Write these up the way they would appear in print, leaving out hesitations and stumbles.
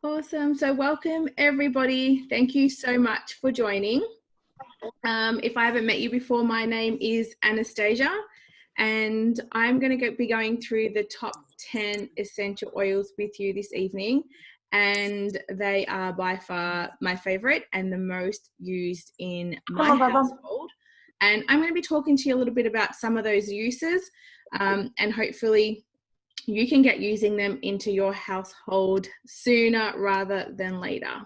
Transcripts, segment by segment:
Awesome. So welcome everybody. Thank you so much for joining. If I haven't met you before, my name is Anastasia and I'm going to be going through the top 10 essential oils with you this evening. And they are by far my favorite and the most used in my household. And I'm going to be talking to you a little bit about some of those uses and hopefully you can get using them into your household sooner rather than later.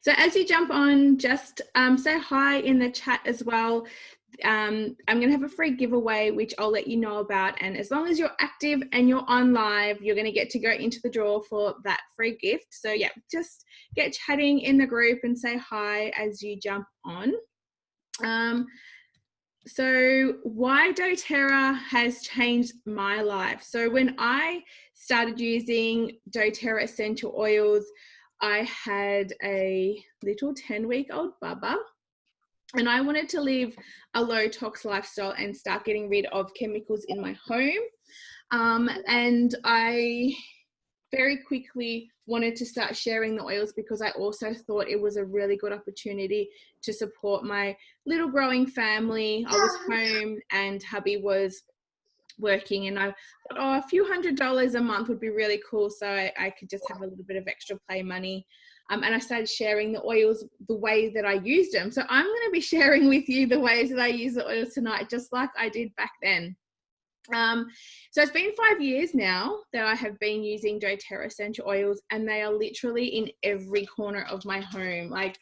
So as you jump on, just say hi in the chat as well. I'm going to have a free giveaway, which I'll let you know about. And as long as you're active and you're on live, you're going to get to go into the draw for that free gift. So yeah, just get chatting in the group and say hi as you jump on. So why doTERRA has changed my life. So when I started using doTERRA essential oils, I had a little 10-week-old bubba and I wanted to live a low tox lifestyle and start getting rid of chemicals in my home. And I very quickly wanted to start sharing the oils because I also thought it was a really good opportunity to support my little growing family. I was home and hubby was working and I thought, oh, a few $100s a month would be really cool so I could just have a little bit of extra play money. And I started sharing the oils the way that I used them. So I'm going to be sharing with you the ways that I use the oils tonight, just like I did back then. So it's been 5 years now that I have been using doTERRA essential oils and they are literally in every corner of my home. Like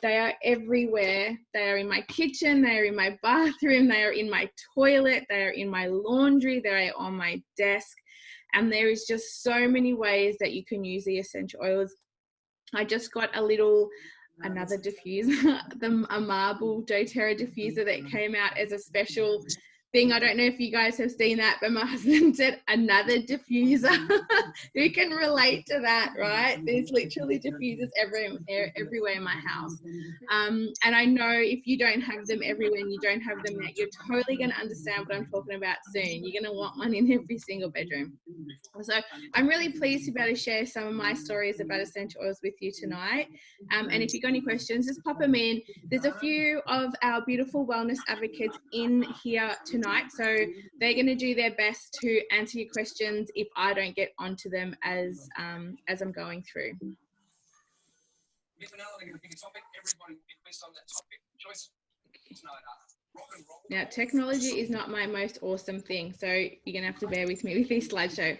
they are everywhere. They are in my kitchen, they are in my bathroom, they are in my toilet, they are in my laundry, they are on my desk. And there is just so many ways that you can use the essential oils. I just got another diffuser, a marble doTERRA diffuser that came out as a special thing. I don't know if you guys have seen that, but my husband said another diffuser. Who can relate to that, right? There's literally diffusers everywhere in my house. And I know if you don't have them everywhere and you don't have them yet, you're totally going to understand what I'm talking about soon. You're going to want one in every single bedroom. So I'm really pleased to be able to share some of my stories about essential oils with you tonight. And if you've got any questions, just pop them in. There's a few of our beautiful wellness advocates in here tonight, so they're going to do their best to answer your questions if I don't get onto them as I'm going through. Now, technology is not my most awesome thing, so you're going to have to bear with me with this slideshow.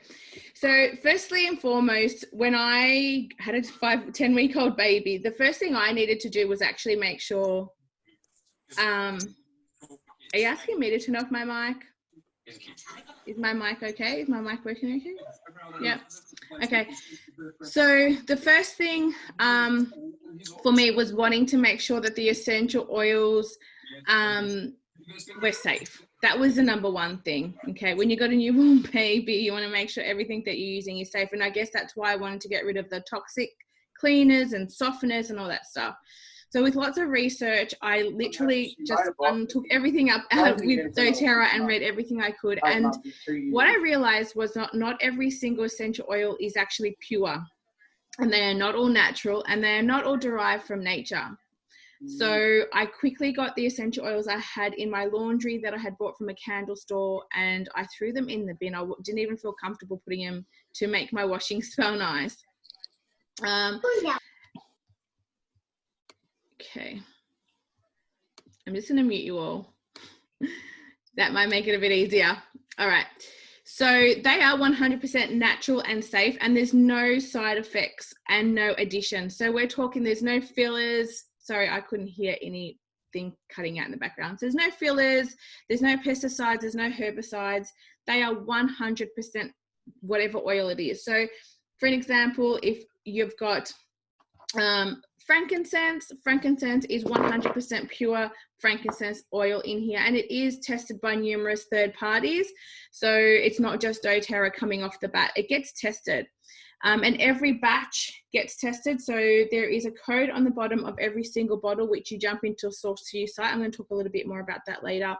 So firstly and foremost, when I had a 10-week-old baby, the first thing I needed to do was actually make sure, are you asking me to turn off my mic? Is my mic okay? Is my mic working okay? Yeah. Okay. So the first thing for me was wanting to make sure that the essential oils were safe. That was the number one thing. Okay. When you got a newborn baby, you want to make sure everything that you're using is safe. And I guess that's why I wanted to get rid of the toxic cleaners and softeners and all that stuff. So with lots of research, I literally just took everything up with doTERRA and read everything I could. And what I realized was not every single essential oil is actually pure. And they are not all natural and they are not all derived from nature. So I quickly got the essential oils I had in my laundry that I had bought from a candle store and I threw them in the bin. I didn't even feel comfortable putting them to make my washing smell nice. Okay, I'm just going to mute you all. That might make it a bit easier. All right, so they are 100% natural and safe and there's no side effects and no addition. So we're talking there's no fillers. Sorry, I couldn't hear anything cutting out in the background. So there's no fillers, there's no pesticides, there's no herbicides. They are 100% whatever oil it is. So for an example, if you've got frankincense is 100% pure frankincense oil in here and it is tested by numerous third parties. So it's not just doTERRA coming off the bat, it gets tested. And every batch gets tested. So there is a code on the bottom of every single bottle, which you jump into a source to use site. I'm going to talk a little bit more about that later.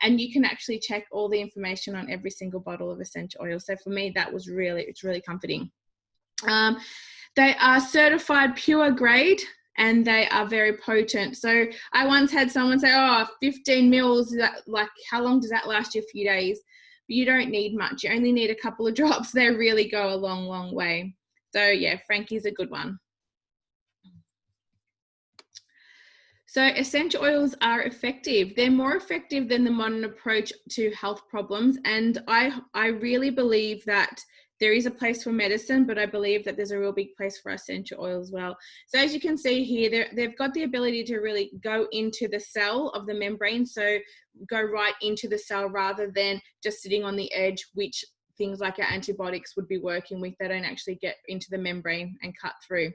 and you can actually check all the information on every single bottle of essential oil. So for me, that was it's really comforting. They are certified pure grade, and they are very potent. So I once had someone say, oh, 15 mils, like how long does that last you? A few days? You don't need much. You only need a couple of drops. They really go a long, long way. So yeah, Frankie's a good one. So essential oils are effective. They're more effective than the modern approach to health problems. And I really believe that there is a place for medicine, but I believe that there's a real big place for essential oil as well. So as you can see here, they've got the ability to really go into the cell of the membrane. So go right into the cell rather than just sitting on the edge, which things like our antibiotics would be working with. They don't actually get into the membrane and cut through.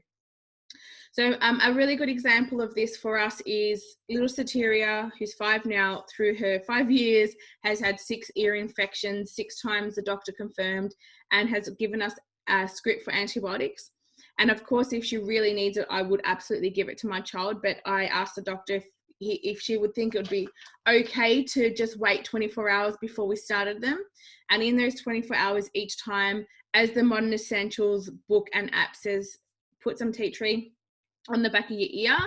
So a really good example of this for us is little Soteria, who's 5 now. Through her 5 years, has had 6 ear infections, 6 times the doctor confirmed, and has given us a script for antibiotics. And of course, if she really needs it, I would absolutely give it to my child. But I asked the doctor if she would think it would be okay to just wait 24 hours before we started them. And in those 24 hours each time, as the Modern Essentials book and app says, put some tea tree on the back of your ear,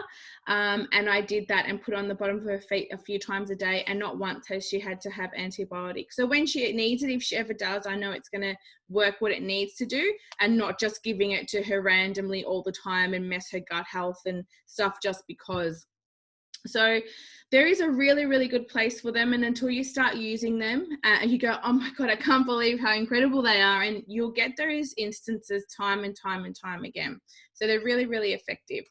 and I did that and put on the bottom of her feet a few times a day, and not once has she had to have antibiotics. So when she needs it, if she ever does, I know it's going to work what it needs to do, and not just giving it to her randomly all the time and mess her gut health and stuff just because. So there is a really, really good place for them, and until you start using them, you go, oh my God, I can't believe how incredible they are, and you'll get those instances time and time and time again. So they're really, really effective.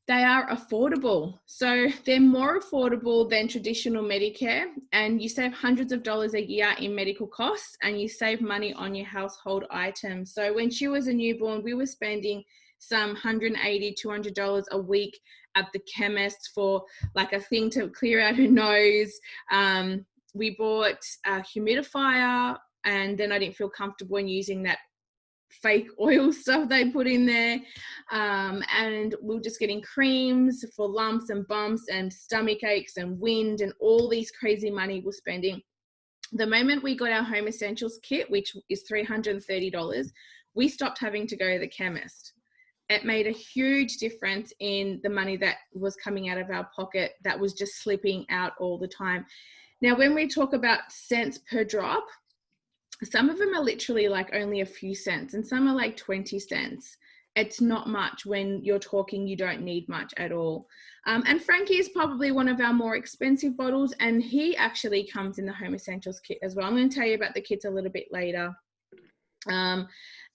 They are affordable. So they're more affordable than traditional Medicare, and you save hundreds of dollars a year in medical costs, and you save money on your household items. So when she was a newborn, we were spending some $180, $200 a week at the chemist for like a thing to clear out her nose. We bought a humidifier, and then I didn't feel comfortable in using that fake oil stuff they put in there, and we were just getting creams for lumps and bumps and stomach aches and wind and all these crazy money we're spending. The moment we got our home essentials kit, which is $330, we stopped having to go to the chemist. It made a huge difference in the money that was coming out of our pocket that was just slipping out all the time. Now, when we talk about cents per drop, some of them are literally like only a few cents, and some are like 20 cents. It's not much when you're talking, you don't need much at all. And Frankie is probably one of our more expensive bottles, and he actually comes in the Home Essentials kit as well. I'm going to tell you about the kits a little bit later.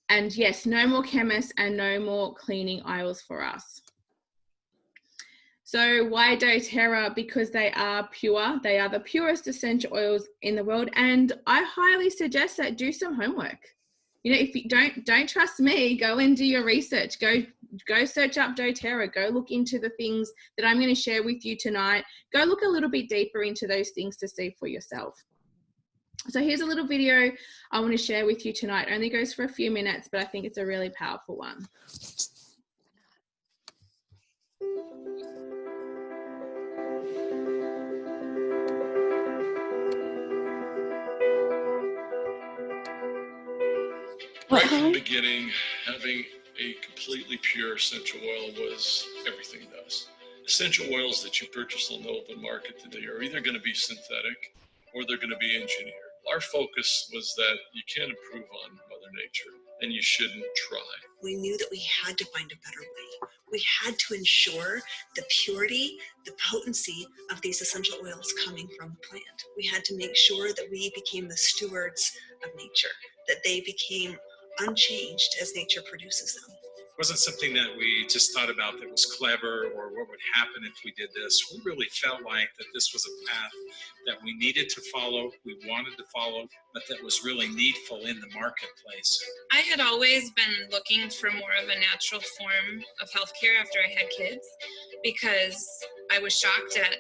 And yes, no more chemists and no more cleaning aisles for us. So why doTERRA? Because they are pure. They are the purest essential oils in the world. And I highly suggest that do some homework. You know, if you don't trust me, go and do your research. Go search up doTERRA. Go look into the things that I'm going to share with you tonight. Go look a little bit deeper into those things to see for yourself. So here's a little video I want to share with you tonight. It only goes for a few minutes, but I think it's a really powerful one. Right from the beginning, having a completely pure essential oil was everything to us. Essential oils that you purchase on the open market today are either going to be synthetic or they're going to be engineered. Our focus was that you can't improve on Mother Nature, and you shouldn't try. We knew that we had to find a better way. We had to ensure the purity, the potency of these essential oils coming from the plant. We had to make sure that we became the stewards of nature, that they became unchanged as nature produces them. It wasn't something that we just thought about that was clever or what would happen if we did this. We really felt like that this was a path that we needed to follow, we wanted to follow, but that was really needful in the marketplace. I had always been looking for more of a natural form of healthcare after I had kids, because I was shocked at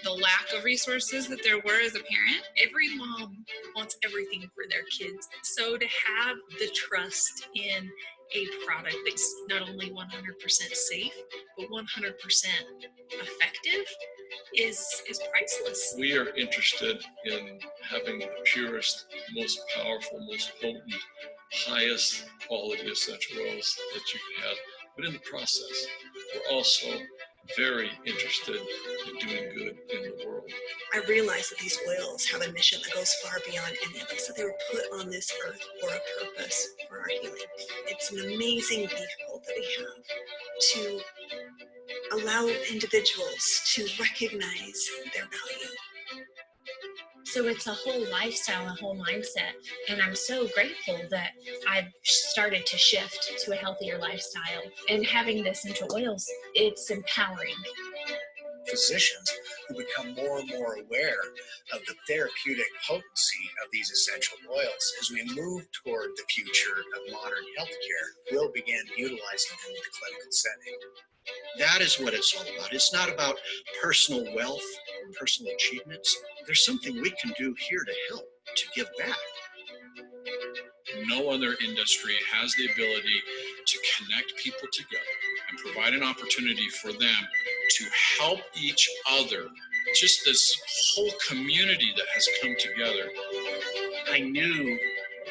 the lack of resources that there were as a parent. Every mom wants everything for their kids. So to have the trust in a product that's not only 100% safe, but 100% effective is priceless. We are interested in having the purest, most powerful, most potent, highest quality essential oils that you can have. But in the process, we're also very interested in doing good in the world. I realize that these oils have a mission that goes far beyond any of us, that they were put on this earth for a purpose, for our healing. It's an amazing vehicle that we have to allow individuals to recognize their value. So it's a whole lifestyle, a whole mindset. And I'm so grateful that I've started to shift to a healthier lifestyle. And having the essential oils, it's empowering. Physicians who become more and more aware of the therapeutic potency of these essential oils. As we move toward the future of modern healthcare, we'll begin utilizing them in the clinical setting. That is what it's all about. It's not about personal wealth or personal achievements. There's something we can do here to help, to give back. No other industry has the ability to connect people together and provide an opportunity for them to help each other. Just this whole community that has come together. I knew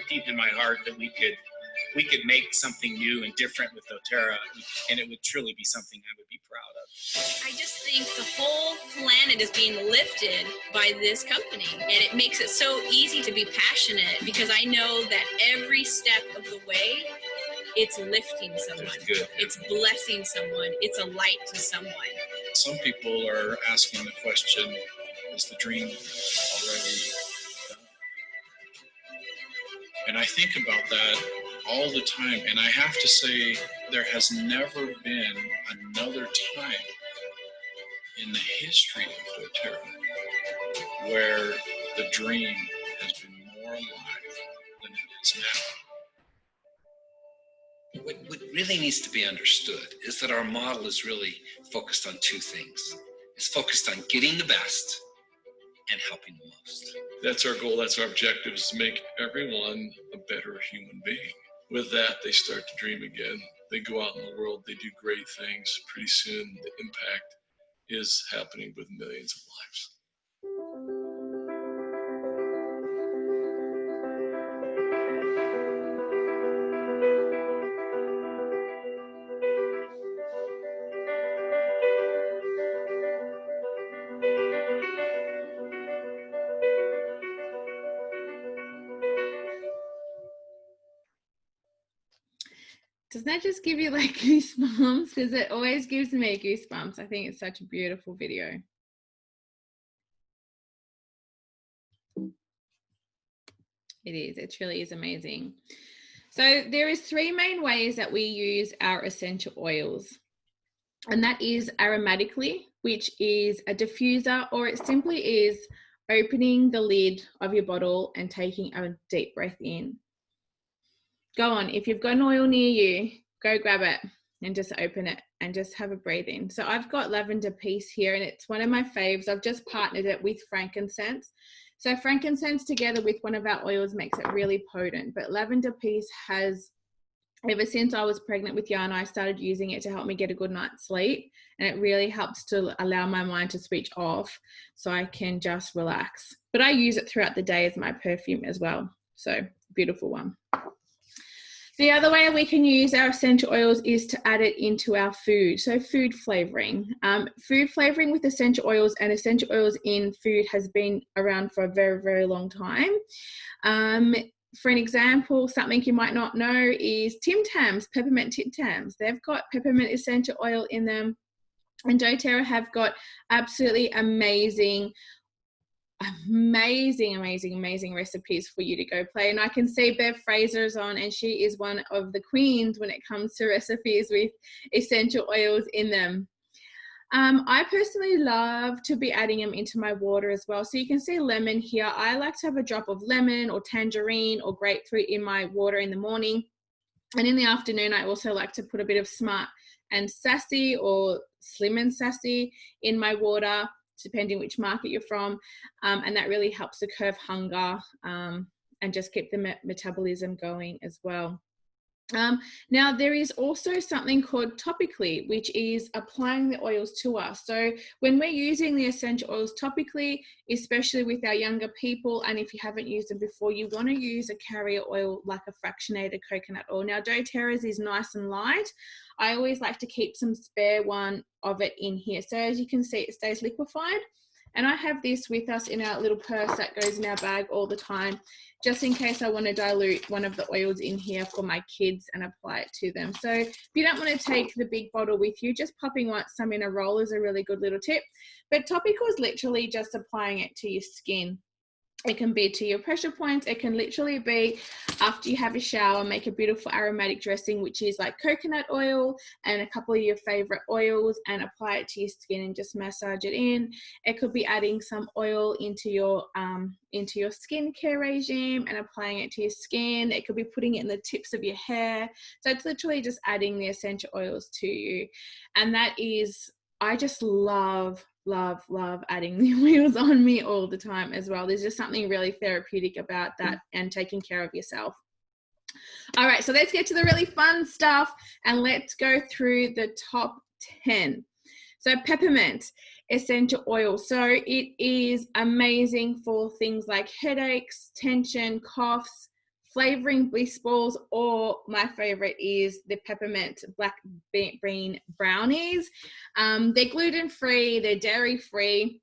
deep in my heart that we could make something new and different with doTERRA, and it would truly be something I would be proud of. I just think the whole planet is being lifted by this company, and it makes it so easy to be passionate because I know that every step of the way, it's lifting someone. Good. It's blessing someone. It's a light to someone. Some people are asking the question, is the dream already done? And I think about that all the time, and I have to say there has never been another time in the history of doTERRA where the dream has been more alive than it is now. What really needs to be understood is that our model is really focused on two things. It's focused on getting the best and helping the most. That's our goal, that's our objective, is to make everyone a better human being. With that, they start to dream again. They go out in the world, they do great things. Pretty soon, the impact is happening with millions of lives. Doesn't that just give you like goosebumps? Because it always gives me goosebumps. I think it's such a beautiful video. It is. It truly is amazing. So there is three main ways that we use our essential oils. And that is aromatically, which is a diffuser, or it simply is opening the lid of your bottle and taking a deep breath in. Go on, if you've got an oil near you, go grab it and just open it and just have a breathe in. So I've got lavender peace here, and it's one of my faves. I've just partnered it with frankincense. So frankincense together with one of our oils makes it really potent, but lavender peace has, ever since I was pregnant with Yana, I started using it to help me get a good night's sleep, and it really helps to allow my mind to switch off so I can just relax. But I use it throughout the day as my perfume as well. So beautiful one. The other way we can use our essential oils is to add it into our food. So food flavoring. Food flavoring with essential oils and essential oils in food has been around for a very, very long time. For an example, something you might not know is Tim Tams, peppermint Tim Tams. They've got peppermint essential oil in them. And doTERRA have got absolutely amazing recipes for you to go play. And I can see Bev Fraser's on, and she is one of the queens when it comes to recipes with essential oils in them. I personally love to be adding them into my water as well. So you can see lemon here. I like to have a drop of lemon or tangerine or grapefruit in my water in the morning. And in the afternoon, I also like to put a bit of Smart and Sassy or Slim and Sassy in my water, depending which market you're from, and that really helps to curb hunger and just keep the metabolism going as well. Now, there is also something called topically, which is applying the oils to us. So when we're using the essential oils topically, especially with our younger people, and if you haven't used them before, you want to use a carrier oil like a fractionated coconut oil. Now, doTERRA's is nice and light. I always like to keep some spare one of it in here. So as you can see, it stays liquefied. And I have this with us in our little purse that goes in our bag all the time, just in case I want to dilute one of the oils in here for my kids and apply it to them. So if you don't want to take the big bottle with you, just popping some in a roll is a really good little tip. But topical is literally just applying it to your skin. It can be to your pressure points. It can literally be after you have a shower, make a beautiful aromatic dressing, which is like coconut oil and a couple of your favorite oils, and apply it to your skin and just massage it in. It could be adding some oil into your skincare regime and applying it to your skin. It could be putting it in the tips of your hair. So it's literally just adding the essential oils to you. And that is, I just love adding the oils on me all the time as well. There's just something really therapeutic about that and taking care of yourself. All right, so let's get to the really fun stuff and let's go through the top 10. So peppermint essential oil. So it is amazing for things like headaches, tension, coughs, flavoring bliss balls, or my favorite is the peppermint black bean brownies. They're gluten-free, they're dairy-free,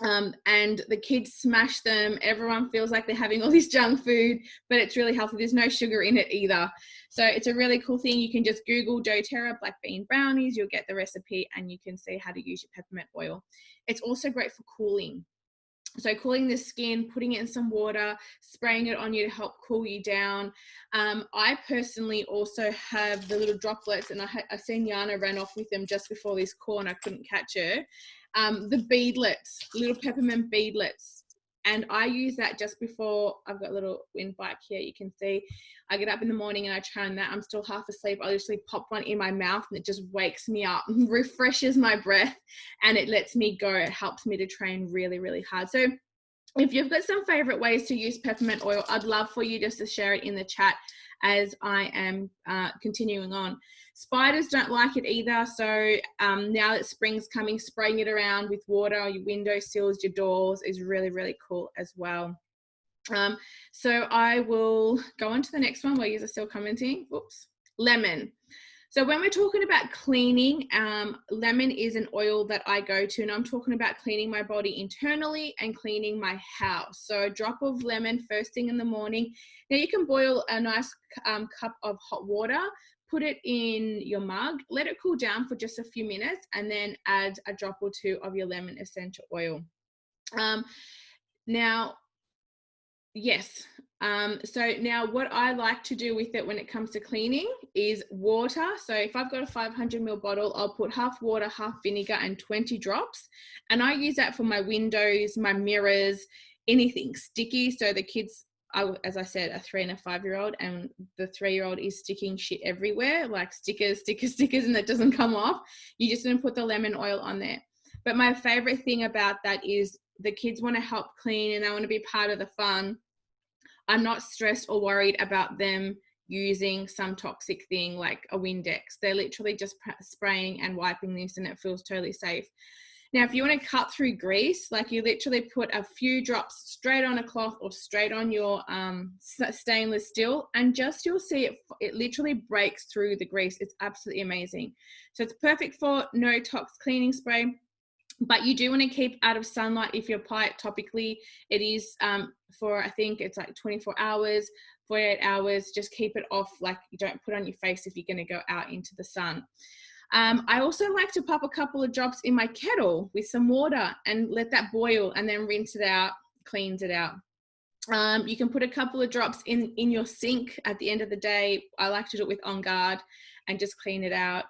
and the kids smash them. Everyone feels like they're having all this junk food, but it's really healthy. There's no sugar in it either. So it's a really cool thing. You can just Google doTERRA black bean brownies, you'll get the recipe and you can see how to use your peppermint oil. It's also great for cooling. So cooling the skin, putting it in some water, spraying it on you to help cool you down. I personally also have the little droplets, and I seen Yana ran off with them just before this call and I couldn't catch her. The beadlets, little peppermint beadlets. And I use that just before. I've got a little wind bike here, you can see. I get up in the morning and I try on that. I'm still half asleep. I literally pop one in my mouth and it just wakes me up, refreshes my breath, and it lets me go. It helps me to train really, really hard. So if you've got some favorite ways to use peppermint oil, I'd love for you just to share it in the chat as I am continuing on. Spiders don't like it either. So now that spring's coming, spraying it around with water on your windowsills, your doors is really, really cool as well. So I will go on to the next one while you are still commenting. Oops. Lemon. So when we're talking about cleaning, lemon is an oil that I go to, and I'm talking about cleaning my body internally and cleaning my house. So a drop of lemon first thing in the morning. Now you can boil a nice cup of hot water, put it in your mug, let it cool down for just a few minutes, and then add a drop or two of your lemon essential oil. So now what I like to do with it when it comes to cleaning is water. So if I've got a 500 ml bottle, I'll put half water, half vinegar and 20 drops. And I use that for my windows, my mirrors, anything sticky. So the kids, as I said, a 3 and a 5-year-old, and the 3-year-old is sticking shit everywhere, like stickers, and that doesn't come off. You just want to put the lemon oil on there. But my favorite thing about that is the kids want to help clean and they want to be part of the fun. I'm not stressed or worried about them using some toxic thing like a Windex. They're literally just spraying and wiping this and it feels totally safe. Now, if you want to cut through grease, like you literally put a few drops straight on a cloth or straight on your stainless steel, and you'll see it literally breaks through the grease. It's absolutely amazing. So it's perfect for no tox cleaning spray. But you do want to keep out of sunlight if you apply it topically. It is for, I think it's like 24 hours, 48 hours. Just keep it off, like you don't put on your face if you're going to go out into the sun. I also like to pop a couple of drops in my kettle with some water and let that boil and then rinse it out, cleans it out. You can put a couple of drops in your sink at the end of the day. I like to do it with On Guard and just clean it out.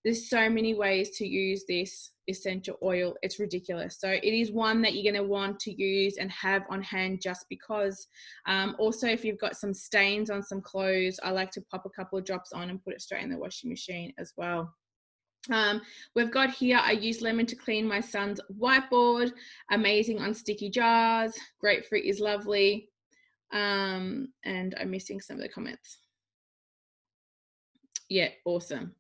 There's so many ways to use this essential oil. It's ridiculous. So it is one that you're going to want to use and have on hand just because. Also, if you've got some stains on some clothes, I like to pop a couple of drops on and put it straight in the washing machine as well. We've got here, I use lemon to clean my son's whiteboard. Amazing on sticky jars. Grapefruit is lovely. And I'm missing some of the comments. Yeah, awesome.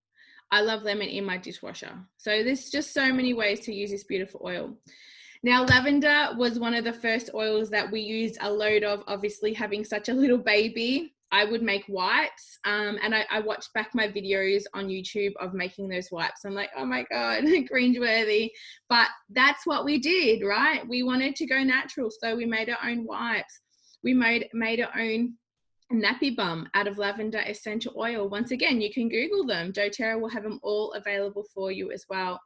I love lemon in my dishwasher. So there's just so many ways to use this beautiful oil. Now, lavender was one of the first oils that we used a load of, obviously having such a little baby. I would make wipes, and I watched back my videos on YouTube of making those wipes. I'm like, oh my God, cringeworthy. But that's what we did, right? We wanted to go natural, so we made our own wipes. We made our own nappy bum out of lavender essential oil. Once again, you can Google them. doTERRA will have them all available for you as well.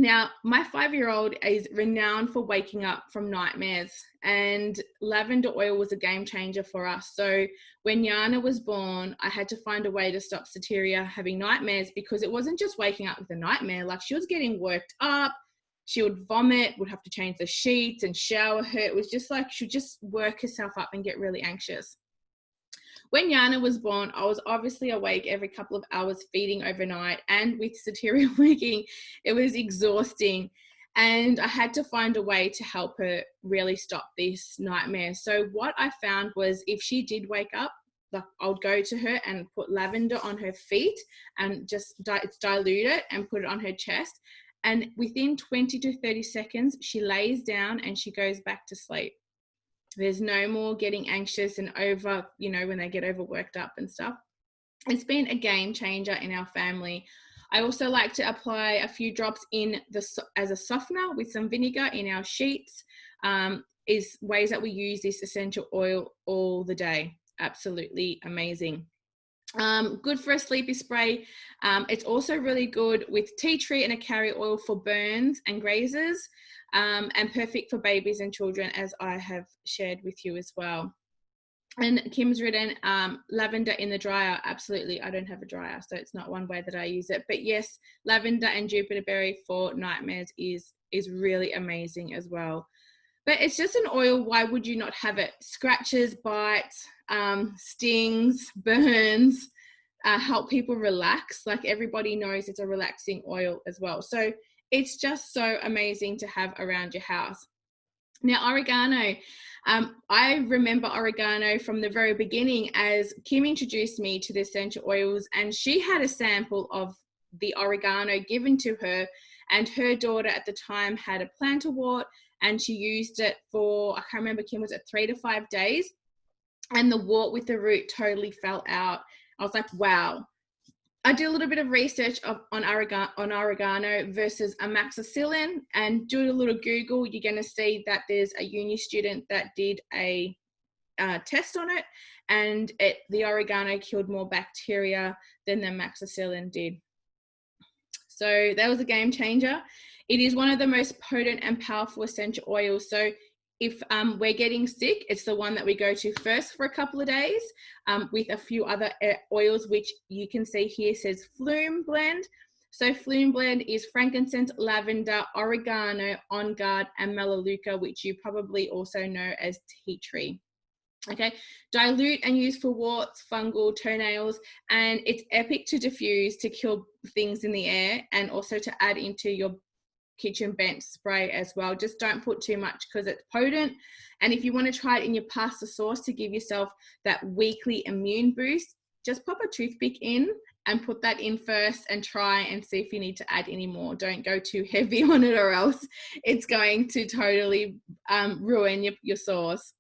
Now, my 5-year-old is renowned for waking up from nightmares, and lavender oil was a game changer for us. So when Yana was born, I had to find a way to stop Soteria having nightmares, because it wasn't just waking up with a nightmare. Like, she was getting worked up. She would vomit, would have to change the sheets and shower her. It was just like she would just work herself up and get really anxious. When Yana was born, I was obviously awake every couple of hours feeding overnight, and with Soteria working, it was exhausting. And I had to find a way to help her really stop this nightmare. So what I found was, if she did wake up, like, I would go to her and put lavender on her feet and just dilute it and put it on her chest. And within 20 to 30 seconds, she lays down and she goes back to sleep. There's no more getting anxious and over, you know, when they get overworked up and stuff. It's been a game changer in our family. I also like to apply a few drops as a softener with some vinegar in our sheets. Is ways that we use this essential oil all the day. Absolutely amazing. Good for a sleepy spray. It's also really good with tea tree and acari oil for burns and grazes, and perfect for babies and children, as I have shared with you as well. And Kim's written lavender in the dryer. Absolutely. I don't have a dryer, so it's not one way that I use it. But yes, lavender and Jupiter berry for nightmares is really amazing as well. But it's just an oil. Why would you not have it? Scratches, bites, stings, burns, help people relax. Like, everybody knows it's a relaxing oil as well. So it's just so amazing to have around your house. Now, oregano. I remember oregano from the very beginning, as Kim introduced me to the essential oils, and she had a sample of the oregano given to her, and her daughter at the time had a plantar wart, and she used it for, I can't remember, Kim, was it 3 to 5 days? And the wart with the root totally fell out. I was like, wow. I did a little bit of research on oregano versus amoxicillin, and do a little Google. You're going to see that there's a uni student that did a test on it, and the oregano killed more bacteria than the amoxicillin did. So that was a game changer. It is one of the most potent and powerful essential oils. So if we're getting sick, it's the one that we go to first for a couple of days, with a few other oils, which you can see here says Flume Blend. So Flume Blend is frankincense, lavender, oregano, on guard, and melaleuca, which you probably also know as tea tree. Okay, dilute and use for warts, fungal, toenails, and it's epic to diffuse to kill things in the air, and also to add into your kitchen bench spray as well. Just don't put too much, because it's potent. And if you want to try it in your pasta sauce to give yourself that weekly immune boost, just pop a toothpick in and put that in first and try and see if you need to add any more. Don't go too heavy on it, or else it's going to totally ruin your sauce.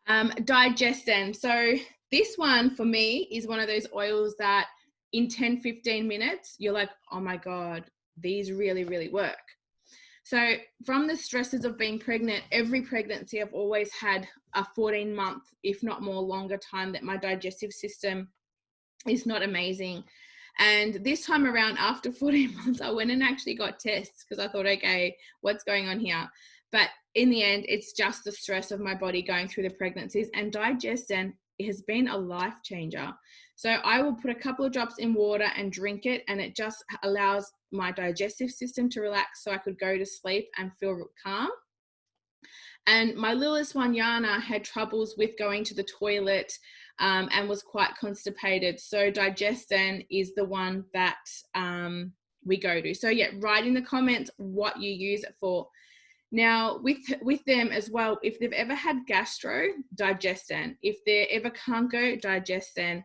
Digestin. So this one for me is one of those oils that in 10-15 minutes you're like, oh my God, these really, really work. So from the stresses of being pregnant, every pregnancy I've always had a 14-month, if not more, longer time that my digestive system is not amazing. And this time around, after 14 months, I went and actually got tests, because I thought, okay, what's going on here? But in the end, it's just the stress of my body going through the pregnancies, and Digestin has been a life changer. So I will put a couple of drops in water and drink it, and it just allows my digestive system to relax, so I could go to sleep and feel calm. And my littlest one, Yana, had troubles with going to the toilet and was quite constipated. So Digestin is the one that we go to. So yeah, write in the comments what you use it for. Now, with them as well, if they've ever had gastro, digestin. If they ever can't go, digestin.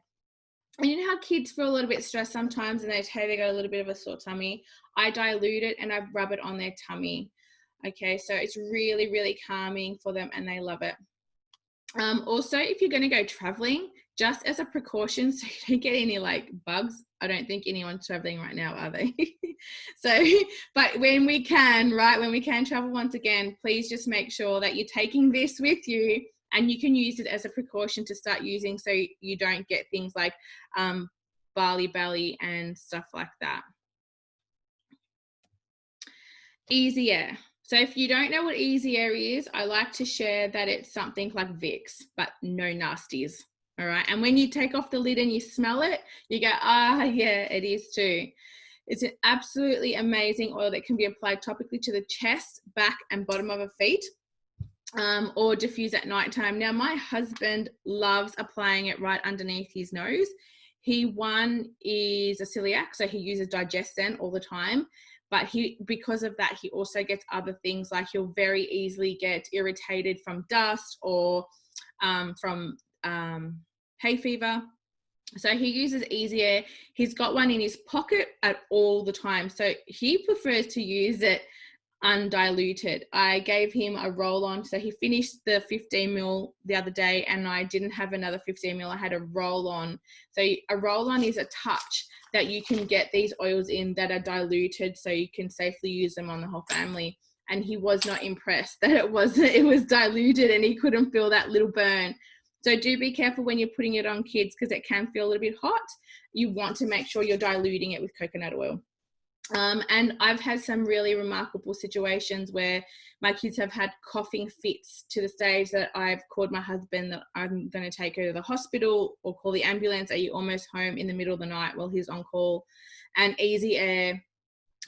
And you know how kids feel a little bit stressed sometimes and they got a little bit of a sore tummy? I dilute it and I rub it on their tummy. Okay, so it's really, really calming for them and they love it. Also, if you're going to go traveling, just as a precaution, so you don't get any like bugs. I don't think anyone's traveling right now, are they? So, but when we can, right, when we can travel once again, please just make sure that you're taking this with you and you can use it as a precaution to start using so you don't get things like barley belly and stuff like that. Easy Air. So if you don't know what Easy Air is, I like to share that it's something like Vicks, but no nasties. All right. And when you take off the lid and you smell it, you go, ah, yeah, it is too. It's an absolutely amazing oil that can be applied topically to the chest, back, and bottom of the feet, or diffuse at nighttime. Now, my husband loves applying it right underneath his nose. One is a celiac, so he uses digestin all the time. But because of that, he also gets other things like he'll very easily get irritated from dust or from hay fever. So he uses Easy Air. He's got one in his pocket at all the time. So he prefers to use it undiluted. I gave him a roll-on. So he finished the 15 ml the other day and I didn't have another 15 ml. I had a roll-on. So a roll-on is a touch that you can get these oils in that are diluted so you can safely use them on the whole family. And he was not impressed that it was diluted and he couldn't feel that little burn. So do be careful when you're putting it on kids because it can feel a little bit hot. You want to make sure you're diluting it with coconut oil. And I've had some really remarkable situations where my kids have had coughing fits to the stage that I've called my husband that I'm going to take her to the hospital or call the ambulance. Are you almost home in the middle of the night while he's on call? And Easy Air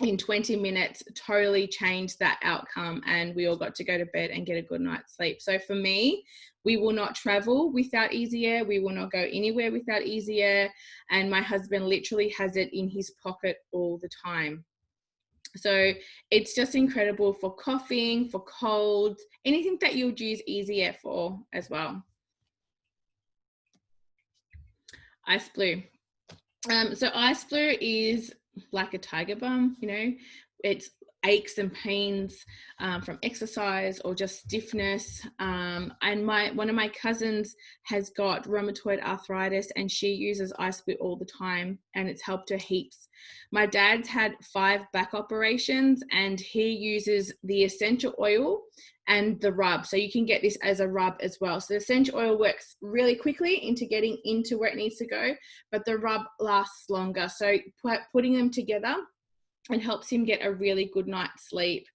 in 20 minutes totally changed that outcome and we all got to go to bed and get a good night's sleep. So for me, we will not travel without Easy Air. We will not go anywhere without Easy Air. And my husband literally has it in his pocket all the time. So it's just incredible for coughing, for colds, anything that you would use Easy Air for as well. Ice Blue. So Ice Blue is like a tiger balm, you know, it's aches and pains from exercise or just stiffness. And one of my cousins has got rheumatoid arthritis and she uses Ice Blue all the time and it's helped her heaps. My dad's had 5 back operations and he uses the essential oil and the rub. So you can get this as a rub as well. So the essential oil works really quickly into getting into where it needs to go, but the rub lasts longer. So putting them together, it helps him get a really good night's sleep.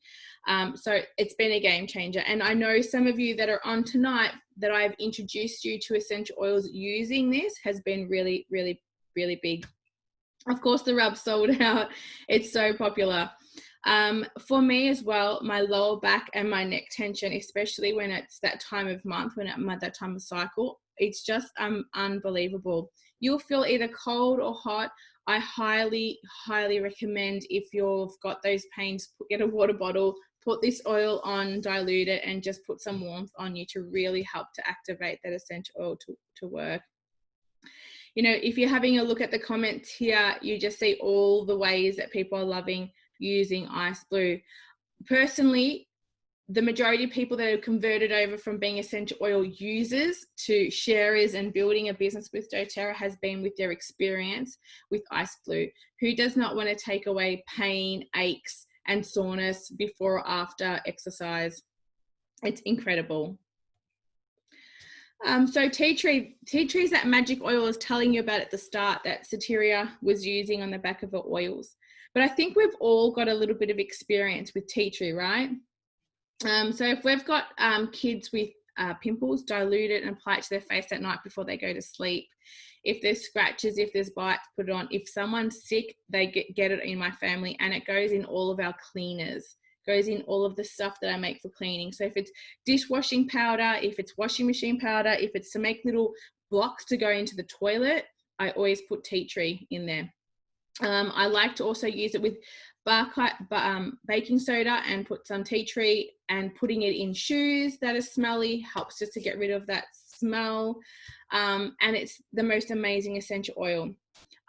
So it's been a game changer. And I know some of you that are on tonight that I've introduced you to essential oils using this has been really, really, really big. Of course, the rub sold out. It's so popular. For me as well, my lower back and my neck tension, especially when it's that time of month, when I'm at that time of cycle, it's just unbelievable. You'll feel either cold or hot. I highly, highly recommend if you've got those pains, get a water bottle, put this oil on, dilute it, and just put some warmth on you to really help to activate that essential oil to work. You know, if you're having a look at the comments here, you just see all the ways that people are loving using Ice Blue. Personally, the majority of people that have converted over from being essential oil users to sharers and building a business with doTERRA has been with their experience with Ice Blue. Who does not want to take away pain, aches, and soreness before or after exercise? It's incredible. So tea tree is that magic oil I was telling you about at the start that Sateria was using on the back of her oils. But I think we've all got a little bit of experience with tea tree, right? So if we've got kids with pimples, dilute it and apply it to their face at night before they go to sleep. If there's scratches, if there's bites, put it on. If someone's sick, they get it in my family, and it goes in all of our cleaners, goes in all of the stuff that I make for cleaning. So if it's dishwashing powder, if it's washing machine powder, if it's to make little blocks to go into the toilet, I always put tea tree in there. I like to also use it with baking soda and put some tea tree, and putting it in shoes that are smelly helps just to get rid of that smell. And it's the most amazing essential oil.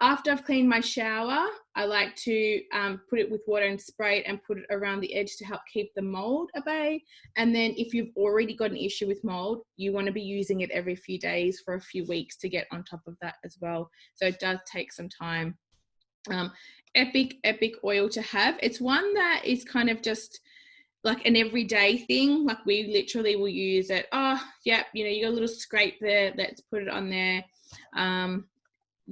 After I've cleaned my shower, I like to put it with water and spray it and put it around the edge to help keep the mold at bay. And then if you've already got an issue with mold, you want to be using it every few days for a few weeks to get on top of that as well. So it does take some time. Epic oil to have. It's one that is kind of just like an everyday thing. Like we literally will use it. Oh, yep, you know, you got a little scrape there, let's put it on there.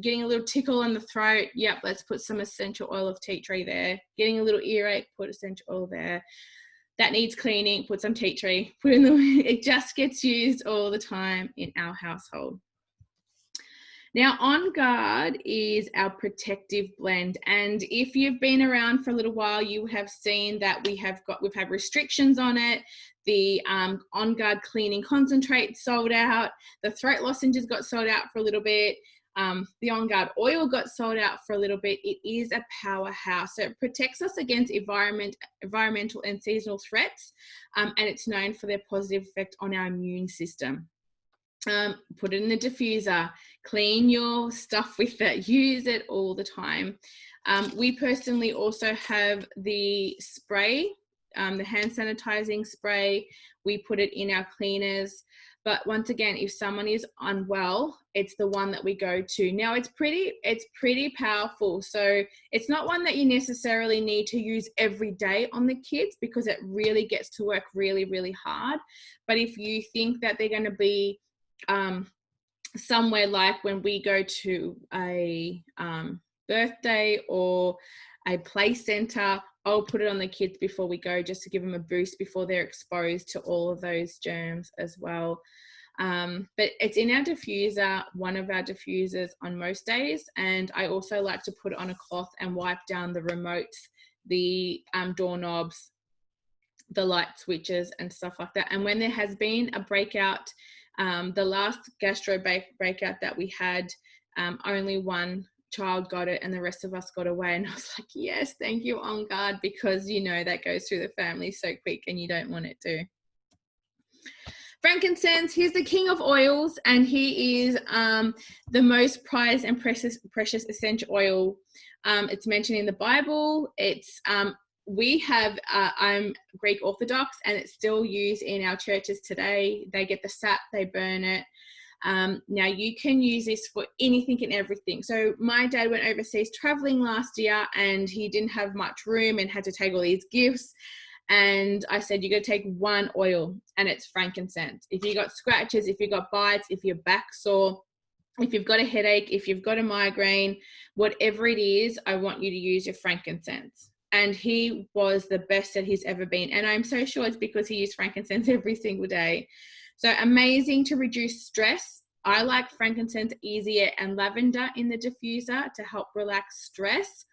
Getting a little tickle on the throat, yep, let's put some essential oil of tea tree there. Getting a little earache, put essential oil there. That needs cleaning, put some tea tree, put in the, it just gets used all the time in our household. Now, On Guard is our protective blend, and if you've been around for a little while, you have seen that we've had restrictions on it. The On Guard cleaning concentrate sold out. The throat lozenges got sold out for a little bit. The On Guard oil got sold out for a little bit. It is a powerhouse. So it protects us against environmental and seasonal threats, and it's known for their positive effect on our immune system. Put it in the diffuser, clean your stuff with it, use it all the time. We personally also have the spray, the hand sanitizing spray. We put it in our cleaners. But once again, if someone is unwell, it's the one that we go to. Now, it's pretty powerful. So it's not one that you necessarily need to use every day on the kids, because it really gets to work really, really hard. But if you think that they're going to be somewhere like when we go to a birthday or a play center, I'll put it on the kids before we go, just to give them a boost before they're exposed to all of those germs as well. But it's in our diffuser, one of our diffusers on most days. And I also like to put it on a cloth and wipe down the remotes, the doorknobs, the light switches and stuff like that. And when there has been a breakout, the last gastro breakout that we had, only one child got it and the rest of us got away, and I was like, yes, thank you, On Guard, because you know that goes through the family so quick and you don't want it to. Frankincense, he's the king of oils, and he is the most prized and precious essential oil. It's mentioned in the Bible. It's we have, I'm Greek Orthodox, and it's still used in our churches today. They get the sap, they burn it. Now you can use this for anything and everything. So my dad went overseas traveling last year, and he didn't have much room and had to take all these gifts. And I said, you got to take one oil, and it's frankincense. If you got scratches, if you got bites, if your back sore, if you've got a headache, if you've got a migraine, whatever it is, I want you to use your frankincense. And he was the best that he's ever been. And I'm so sure it's because he used frankincense every single day. So amazing to reduce stress. I like frankincense, easier, and lavender in the diffuser to help relax stress.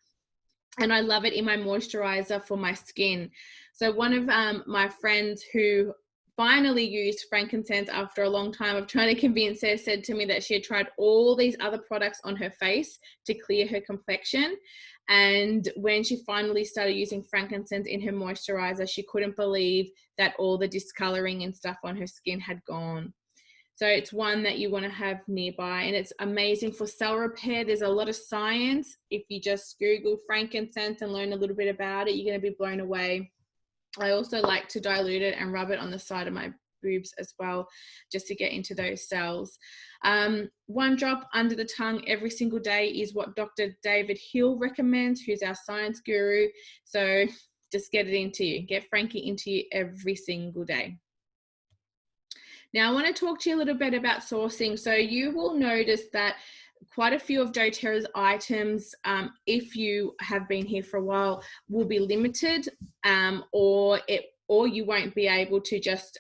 And I love it in my moisturizer for my skin. So one of my friends who finally used frankincense after a long time of trying to convince her said to me that she had tried all these other products on her face to clear her complexion. And when she finally started using frankincense in her moisturizer, she couldn't believe that all the discoloring and stuff on her skin had gone. So it's one that you want to have nearby, and it's amazing for cell repair. There's a lot of science. If you just Google frankincense and learn a little bit about it, you're going to be blown away. I also like to dilute it and rub it on the side of my boobs as well, just to get into those cells. 1 drop under the tongue every single day is what Dr. David Hill recommends, who's our science guru. So just get it into you. Get Frankie into you every single day. Now, I want to talk to you a little bit about sourcing. So you will notice that quite a few of doTERRA's items, if you have been here for a while, will be limited, or you won't be able to just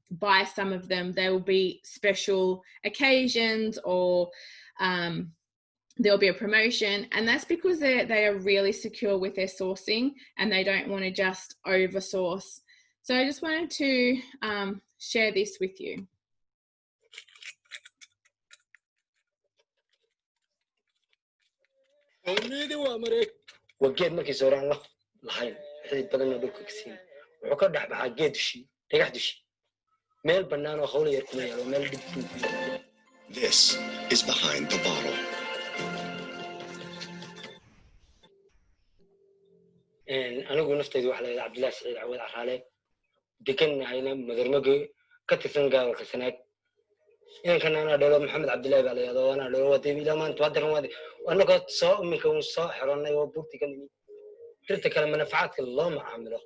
buy some of them. There will be special occasions, or there'll be a promotion, and that's because they are really secure with their sourcing and they don't want to just oversource. So I just wanted to share this with you. waa geed markiisa hore aan la lahayn xidid badanna dhulka ka siin wuxuu ka dhex baxaa geed dushi dhagax dushi meel bannaan oo hawlo yar kuma yaalo meel dhib ku yaalo. This is behind the bottle. anigu naftaydu waxa la yidhaha cabdillahi saciid cawad caraale deganahayna magarmago ka tirsan gobolka sanaag inankan anaa dhalo maxamed cabdillahi baa la yidhahdaa anaa dhalo waa deebi ilaa maanta hadda waadi annagoo soo iminka uun soo xirannay oo buurti ka nimi dhirta kale manafacaadka loo macaamilo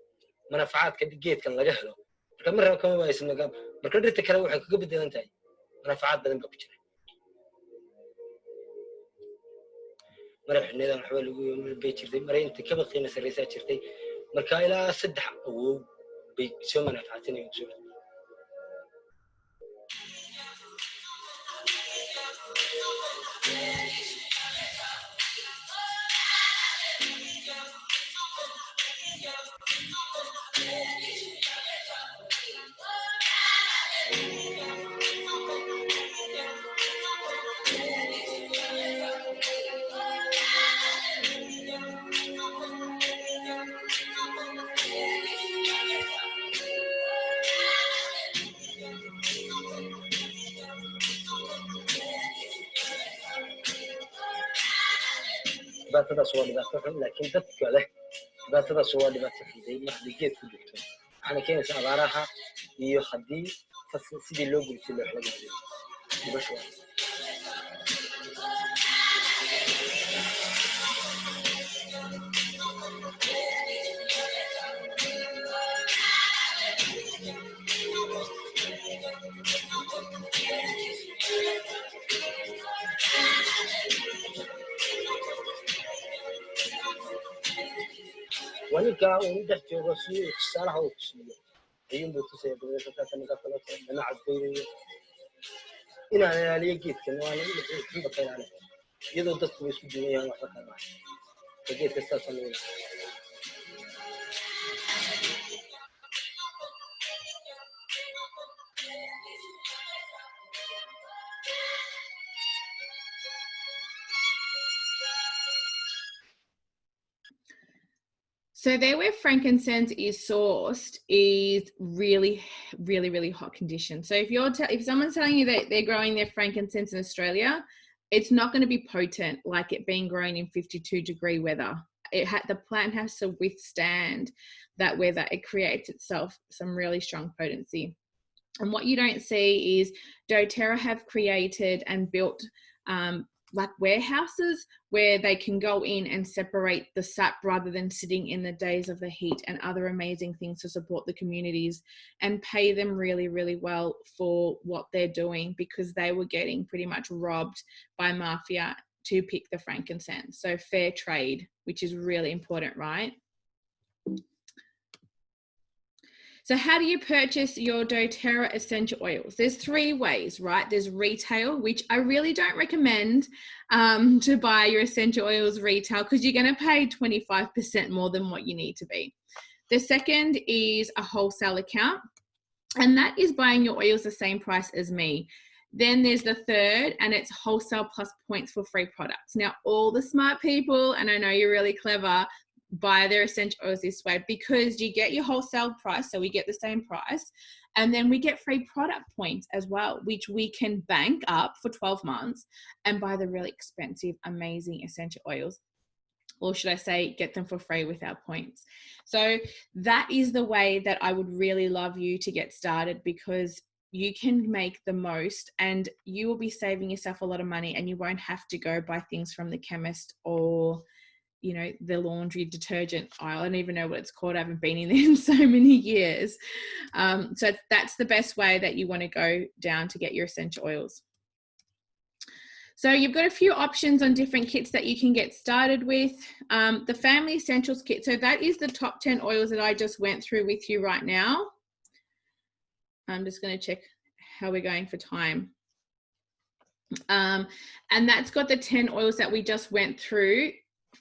manafacaadka geedkan laga helo marka marraba kama waaysan marka dhirta kale waxay kaga bedelan tahay manafacaad badan baa ku jira mara xidhneedan waxba lagu bay jirtay mara inta kaba qiimo sarreysaa jirtay marka ilaa 3 awow bay soo manafacadsanayeen soo dhibaatadaas waa dhibaato xun laakiin dadka leh dhibaatadaas waa dhibaato xiday markii geed ku dhigto waxaana keenaysaa abaaraha iyo haddii sidii loo gultay loo xalaga jiray dhibasho ولكن ونقدر تغسل الصالح وكسيه أيام بتصير بس كنا كلا أنا عبدي أنا ليه جيت كنا أنا اللي بقول عليه يدو تصل بس الدنيا ما فكر معي فجيت استأصل So there where frankincense is sourced is really, really, really hot conditions. So if someone's telling you that they're growing their frankincense in Australia, it's not going to be potent like it being grown in 52-degree weather. The plant has to withstand that weather. It creates itself some really strong potency. And what you don't see is doTERRA have created and built like warehouses where they can go in and separate the sap rather than sitting in the days of the heat, and other amazing things to support the communities and pay them really, really well for what they're doing, because they were getting pretty much robbed by mafia to pick the frankincense. So fair trade, which is really important, right? So how do you purchase your doTERRA essential oils? There's 3 ways, right? There's retail, which I really don't recommend to buy your essential oils retail, because you're going to pay 25% more than what you need to be. The second is a wholesale account, and that is buying your oils the same price as me. Then there's the third, and it's wholesale plus points for free products. Now, all the smart people, and I know you're really clever, buy their essential oils this way, because you get your wholesale price, so we get the same price, and then we get free product points as well, which we can bank up for 12 months and buy the really expensive, amazing essential oils, or should I say get them for free with our points. So that is the way that I would really love you to get started, because you can make the most and you will be saving yourself a lot of money, and you won't have to go buy things from the chemist or the laundry detergent aisle. I don't even know what it's called. I haven't been in there in so many years. So that's the best way that you want to go down to get your essential oils. So you've got a few options on different kits that you can get started with. The Family Essentials kit. So that is the top 10 oils that I just went through with you right now. I'm just going to check how we're going for time. And that's got the 10 oils that we just went through.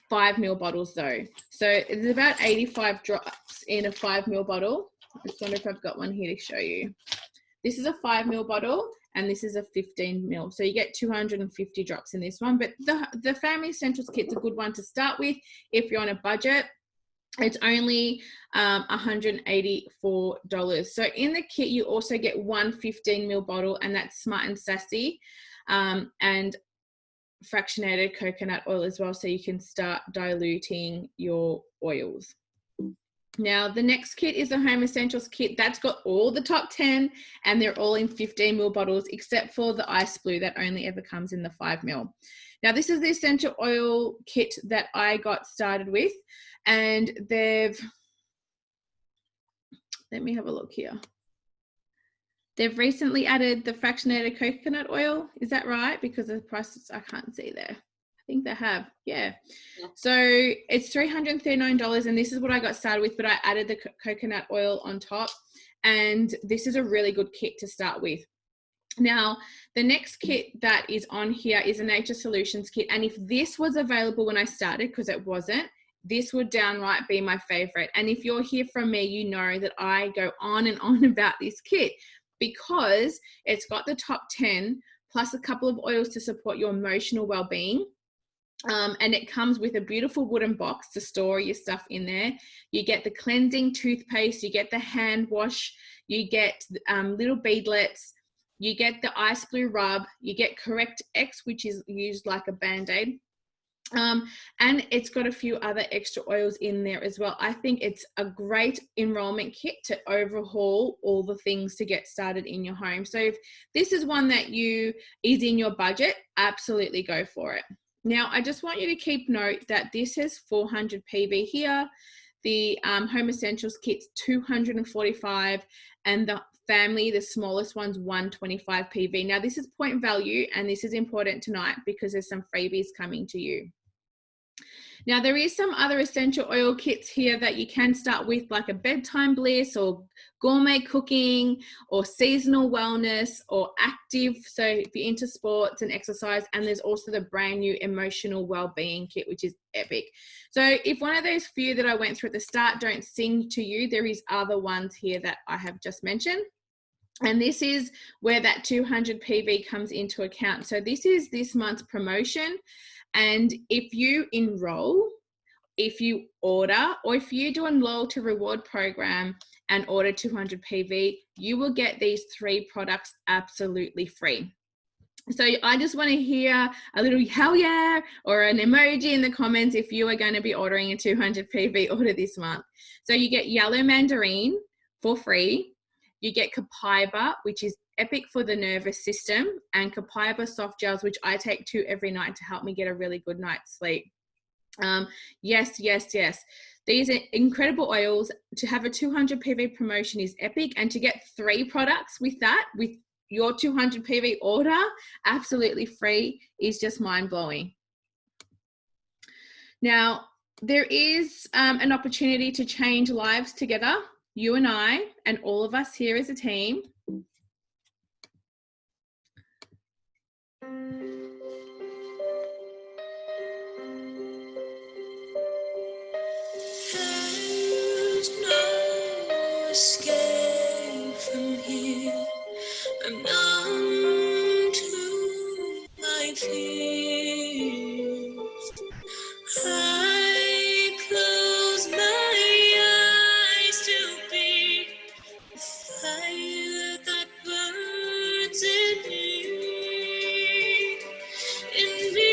5 ml bottles though, so it's about 85 drops in a 5 ml bottle. I just wonder if I've got one here to show you. This is a 5 ml bottle and this is a 15 ml. So you get 250 drops in this one. But the Family Essentials kit's a good one to start with if you're on a budget. It's only $184. So in the kit, you also get one 15 ml bottle, and that's Smart and Sassy, and fractionated coconut oil as well, so you can start diluting your oils. Now, the next kit is the Home Essentials kit. That's got all the top 10, and they're all in 15 ml bottles, except for the Ice Blue that only ever comes in the 5 ml. Now, this is the essential oil kit that I got started with, and they've, let me have a look here. They've recently added the fractionated coconut oil. Is that right? Because the prices I can't see there. I think they have, yeah. So it's $339, and this is what I got started with, but I added the coconut oil on top, and this is a really good kit to start with. Now, the next kit that is on here is a Nature Solutions kit, and if this was available when I started, because it wasn't, this would downright be my favorite. And if you're here from me, you know that I go on and on about this kit, because it's got the top 10 plus a couple of oils to support your emotional well-being. And it comes with a beautiful wooden box to store your stuff in there. You get the cleansing toothpaste, you get the hand wash, you get little beadlets, you get the Ice Blue rub, you get Correct X, which is used like a Band-Aid. And it's got a few other extra oils in there as well. I think it's a great enrollment kit to overhaul all the things to get started in your home. So if this is one that is in your budget, absolutely go for it. Now, I just want you to keep note that this has 400 PV here. The Home Essentials kit's 245, and the Family, the smallest one's 125 PV. Now, this is point value, and this is important tonight because there's some freebies coming to you. Now, there is some other essential oil kits here that you can start with, like a bedtime bliss or gourmet cooking or seasonal wellness or active. So if you're into sports and exercise, and there's also the brand new emotional well-being kit, which is epic. So if one of those few that I went through at the start don't sing to you, there is other ones here that I have just mentioned. And this is where that 200 PV comes into account. So this is this month's promotion. And if you enroll, if you order, or if you do a loyalty reward program and order 200 PV, you will get these 3 products absolutely free. So I just want to hear a little hell yeah or an emoji in the comments if you are going to be ordering a 200 PV order this month. So you get yellow mandarin for free. You get copaiba, which is epic for the nervous system, and copaiba soft gels, which I take 2 every night to help me get a really good night's sleep. Yes. These are incredible oils. To have a 200 PV promotion is epic, and to get 3 products with that, with your 200 PV order, absolutely free, is just mind-blowing. Now, there is an opportunity to change lives together, you and I, and all of us here as a team. There's no escape from here. I'm numb to my fears. I close my eyes to beat the fire that burns in me. In me.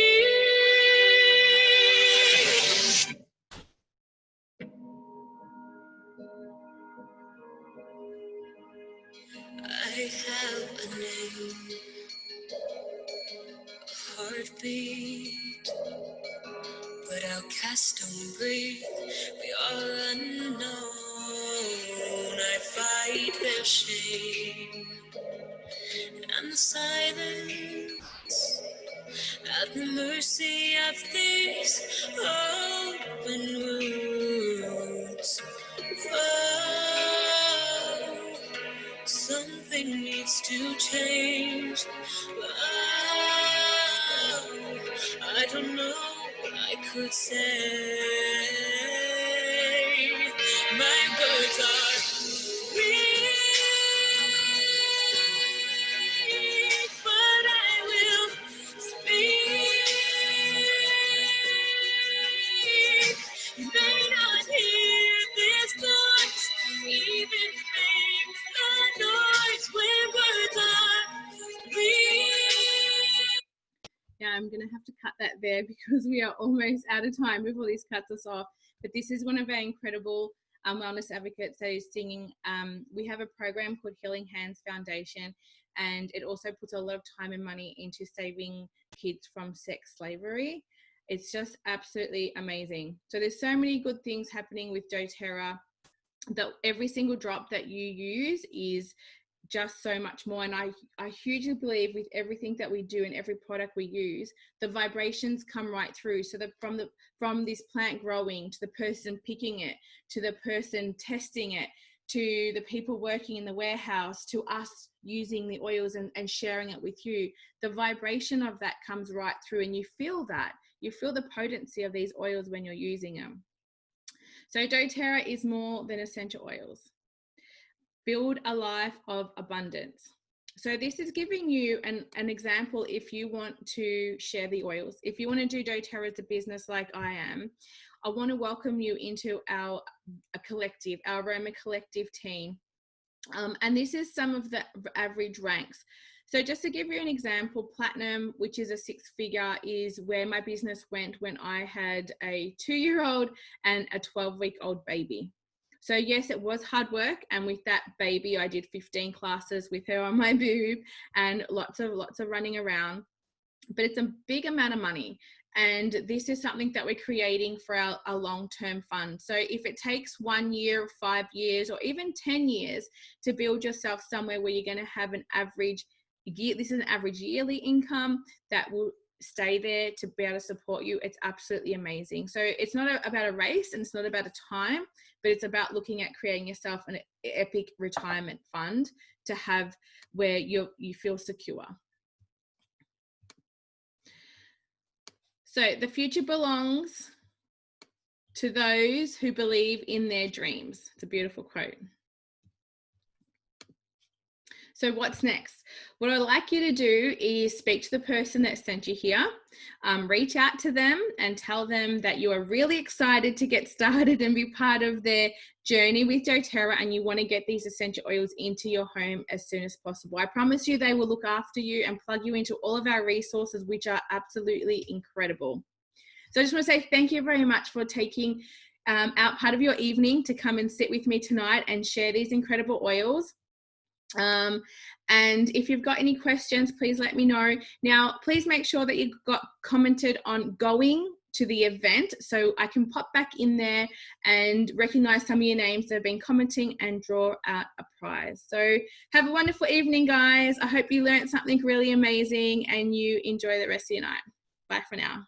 I have a name, a heartbeat, but outcasts don't breathe. We are unknown. I fight their shame and the silence at the mercy of these open wounds. Oh, something needs to change. Oh, I don't know what I could say. My words are weak. I'm going to have to cut that there because we are almost out of time before this cuts us off. But this is one of our incredible wellness advocates that is singing. We have a program called Healing Hands Foundation, and it also puts a lot of time and money into saving kids from sex slavery. It's just absolutely amazing. So there's so many good things happening with doTERRA, that every single drop that you use is just so much more. And I hugely believe with everything that we do and every product we use, the vibrations come right through. So that from this plant growing to the person picking it, to the person testing it, to the people working in the warehouse, to us using the oils and sharing it with you, the vibration of that comes right through, and you feel that. You feel the potency of these oils when you're using them. So doTERRA is more than essential oils. Build a life of abundance. So this is giving you an example if you want to share the oils. If you want to do doTERRA as a business like I am, I want to welcome you into our collective, our Aroma Collective team. And this is some of the average ranks. So just to give you an example, Platinum, which is a 6-figure, is where my business went when I had a 2-year-old and a 12-week-old baby. So yes, it was hard work. And with that baby, I did 15 classes with her on my boob and lots of running around. But it's a big amount of money. And this is something that we're creating for our long-term fund. So if it takes 1 year, 5 years, or even 10 years to build yourself somewhere where you're going to have an average year, this is an average yearly income that will stay there to be able to support you, it's absolutely amazing. So it's not about a race, and it's not about a time, but it's about looking at creating yourself an epic retirement fund to have where you feel secure. So the future belongs to those who believe in their dreams. It's a beautiful quote. So what's next? What I'd like you to do is speak to the person that sent you here, reach out to them and tell them that you are really excited to get started and be part of their journey with doTERRA, and you want to get these essential oils into your home as soon as possible. I promise you they will look after you and plug you into all of our resources, which are absolutely incredible. So I just want to say thank you very much for taking out part of your evening to come and sit with me tonight and share these incredible oils. And if you've got any questions, please let me know. Now, please make sure that you got commented on going to the event so I can pop back in there and recognize some of your names that have been commenting and draw out a prize. So have a wonderful evening, guys. I hope you learned something really amazing and you enjoy the rest of your night. Bye for now.